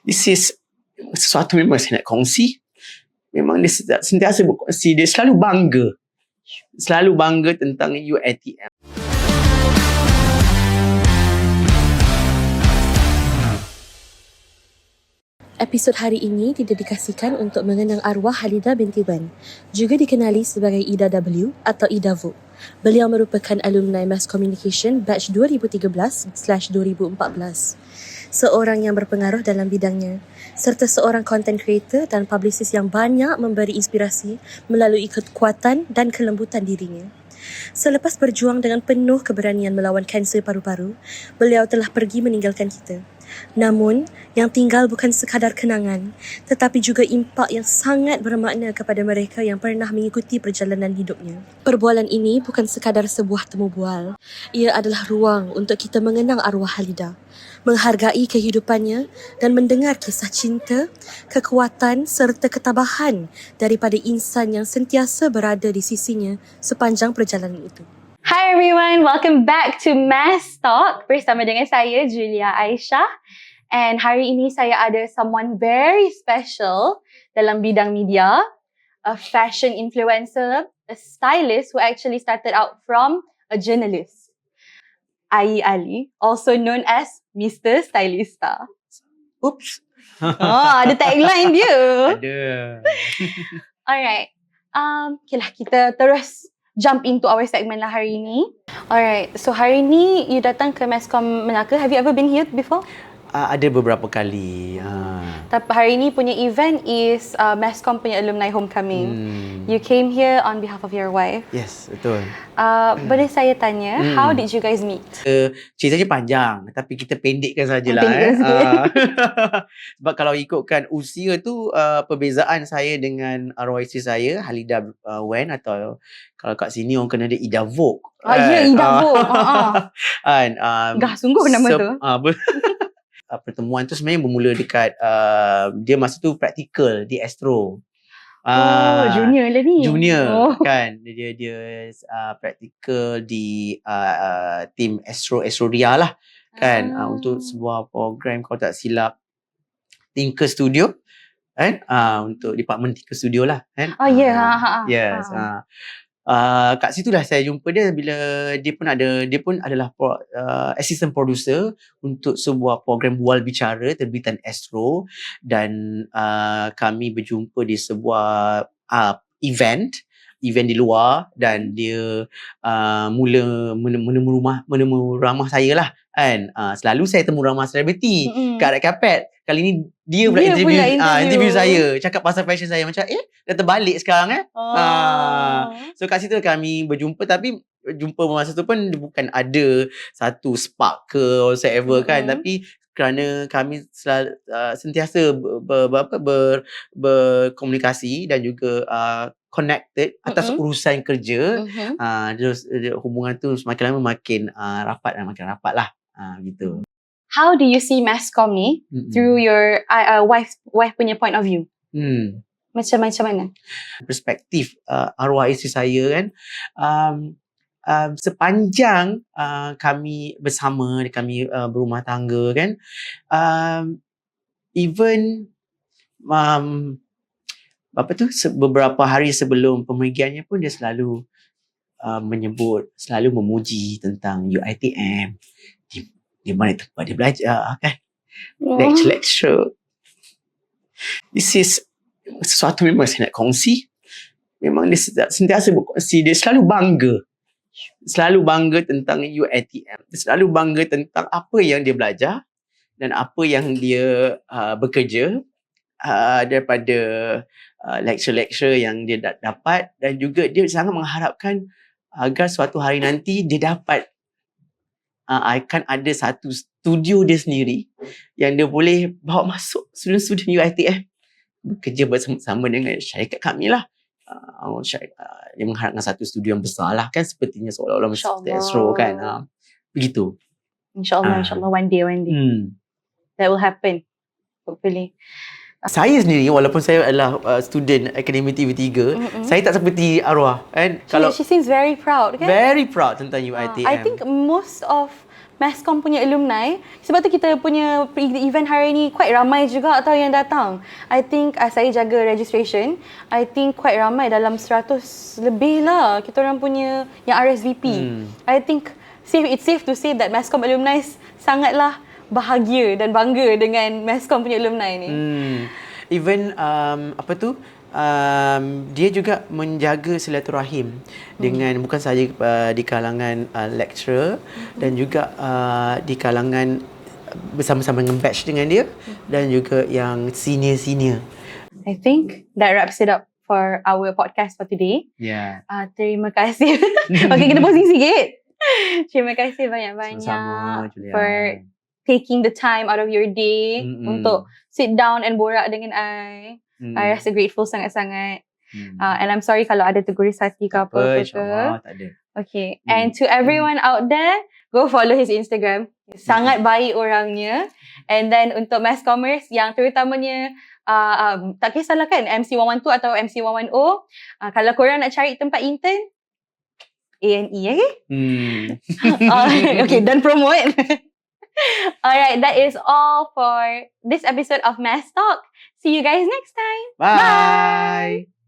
This is sesuatu memang saya nak kongsi. Memang dia sentiasa berkongsi. Dia selalu bangga tentang UiTM. Episod hari ini didedikasikan untuk mengenang arwah Halidah binti Wan, juga dikenali sebagai Ida W atau Ida Vo. Beliau merupakan alumni Mass Communication batch 2013/2014. Seorang yang berpengaruh dalam bidangnya, serta seorang content creator dan publicist yang banyak memberi inspirasi melalui kekuatan dan kelembutan dirinya. Selepas berjuang dengan penuh keberanian melawan kanser paru-paru, beliau telah pergi meninggalkan kita. Namun, yang tinggal bukan sekadar kenangan, tetapi juga impak yang sangat bermakna kepada mereka yang pernah mengikuti perjalanan hidupnya. Perbualan ini bukan sekadar sebuah temu bual. Ia adalah ruang untuk kita mengenang arwah Halidah, menghargai kehidupannya dan mendengar kisah cinta, kekuatan serta ketabahan daripada insan yang sentiasa berada di sisinya sepanjang perjalanan itu. Hi everyone, welcome back to Mass Talk bersama dengan saya Julia Aisyah, and hari ini saya ada someone very special dalam bidang media, a fashion influencer, a stylist who actually started out from a journalist. Ai Ali, also known as Mr. Stylista. Oops. Ada tagline dia. Ada. Alright, okay lah, kita terus jump into our segment lah hari ini. Alright, so hari ni you datang ke Masscom Melaka. Have you ever been here before? Ada beberapa kali. Tapi hari ni punya event is Masscom punya alumni homecoming. You came here on behalf of your wife. Yes, betul. Boleh saya tanya, how did you guys meet? Ceritanya panjang, tapi kita pendekkan sajalah. Sebab kalau ikutkan usia tu, perbezaan saya dengan arwah isteri saya, Halidah Wan, atau kalau kat sini orang kenal dia Ida Vo. Ya, Ida Vo. Gah sungguh nama tu. Pertemuan tu sebenarnya bermula dekat dia masa tu praktikal di Astro. Junior lah ni. Junior kan. Dia praktikal di tim Astro Ria lah kan. Untuk sebuah program kalau tak silap Tinker Studio kan. Untuk department Tinker Studio lah kan. Yes. Kat situlah saya jumpa dia bila dia pun adalah assistant producer untuk sebuah program bual bicara terbitan Astro, dan kami berjumpa di sebuah event di luar, dan dia mula menemu ramah saya lah kan. Selalu saya temu ramah selebriti kat red carpet. Kali ni dia pula interview saya, cakap pasal fashion saya, macam dah terbalik sekarang So kat situ kami berjumpa, tapi jumpa masa tu pun bukan ada satu spark ke whatsoever kan, tapi kerana kami sentiasa berkomunikasi dan juga connected atas urusan kerja. Terus hubungan tu semakin lama makin rapat lah gitu. How do you see Masscom ni through your wife punya point of view? Macam mana? Perspektif arwah isteri saya kan, sepanjang kami bersama, kami berumah tangga kan, even beberapa hari sebelum pemergiannya pun dia selalu menyebut, selalu memuji tentang UiTM, di mana tempat dia belajar kan. Lecture. This is sesuatu memang saya nak kongsi. Memang dia sentiasa berkongsi. Dia selalu bangga tentang UiTM. Dia selalu bangga tentang apa yang dia belajar dan apa yang dia bekerja daripada lecture-lecture yang dia dapat, dan juga dia sangat mengharapkan agar suatu hari nanti dia dapat akan ada satu studio dia sendiri yang dia boleh bawa masuk student-student UiTM bekerja bersama dengan syarikat kami lah. Dia mengharapkan satu studio yang besar lah kan, sepertinya seolah-olah seperti Astro kan. Begitu. InsyaAllah one day. That will happen, hopefully. Saya sendiri, walaupun saya adalah student Akademi TV3, saya tak seperti arwah kan. She seems very proud kan? Very proud tentang UiTM. I think most of Masscom punya alumni. Sebab tu kita punya event hari ni quite ramai juga tau yang datang. I think saya jaga registration. I think quite ramai, dalam 100 lebih lah kita orang punya yang RSVP. I think it's safe to say that Masscom alumni sangatlah bahagia dan bangga dengan Masscom punya alumni ni. Even dia juga menjaga silaturahim dengan bukan sahaja di kalangan lecturer dan juga di kalangan bersama-sama dengan batch dengan dia dan juga yang senior-senior. I think that wraps it up for our podcast for today. Yeah. Terima kasih. Okay, kita posing sikit. Terima kasih banyak-banyak Sama-sama, Julia. for taking the time out of your day untuk sit down and borak dengan I. I rasa grateful sangat-sangat. And I'm sorry kalau ada terguris hati ke apa-apa ke. InsyaAllah tak ada. Okay. And to everyone out there, go follow his Instagram. Sangat baik orangnya. And then untuk Mass Commerce yang terutamanya tak kisahlah kan MC112 atau MC110, kalau korang nak cari tempat intern, A&E, okay? Okay, done promote. Alright, that is all for this episode of Mass Talk. See you guys next time. Bye.